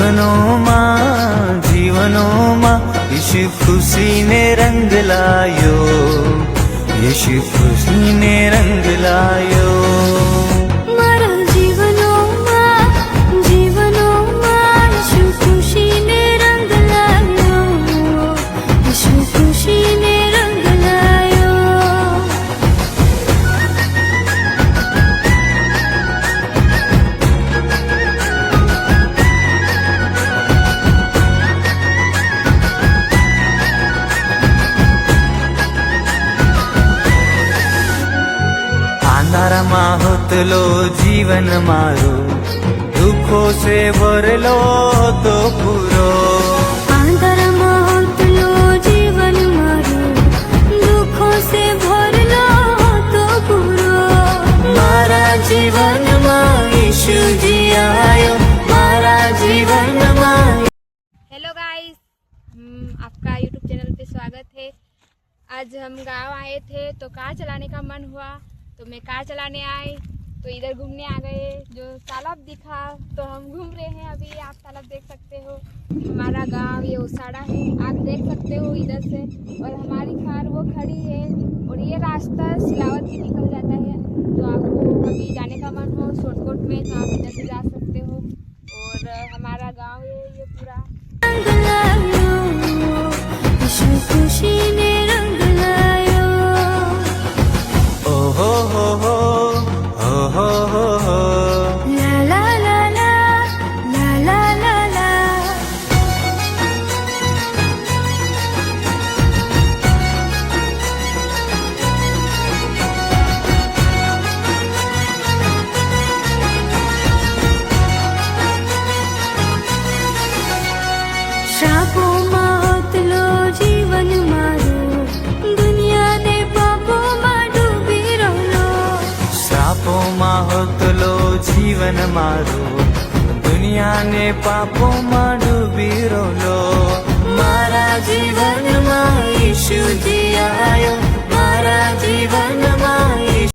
જીવનોમાં ઈશુ ખુશીને રંગ લાયો, ઈશુ ખુશીને રંગ લાયો. મારા જીવનોમાં ઈશુ ખુશીને રંગ લાયો, ઈશુ ખુશીને રંગ લાયો. અંધારામાં હોતલો જીવન મારો, દુઃખો સે ભરેલો હતો પૂરો. અંધારામાં હોતલો જીવન મારું, દુઃખો સે ભરેલો હતો પૂરો. મારા જીવનમાં ઈશુજી આયો, મારા जीवનમાં. हेलो गाइस, आपका यूट्यूब चैनल पे स्वागत है। आज हम गांव आए थे तो कार चलाने का मन हुआ तो मैं कार चलाने आई, तो इधर घूमने आ गए। जो तालाब दिखा तो हम घूम रहे हैं। अभी आप तालाब देख सकते हो। हमारा गांव ये ओसाड़ा है, आप देख सकते हो इधर से। और हमारी कार वो खड़ी है और ये रास्ता सिलावत भी निकल जाता है। तो आपको कभी जाने का मन हो शॉर्टकट में तो आप इधर से जा सकते हो। और हमारा गांव है ये पूरा रंग लायो, ईशु खुशीने रंग लायो. ઓહો હો હો, ઓહો હો હો. ला ला ला ला, ला ला ला ला. શ્રાપોમાં હોતલો જીવન મારું, દુનિયાને પાપોમાં ડૂબી રહેલો. શ્રાપોમાં હોતલો જીવન મારું, દુનિયાને પાપોમાં ડૂબી રોલો. મારા જીવનમાં ઈશુજી આયો, મારા જીવનમાં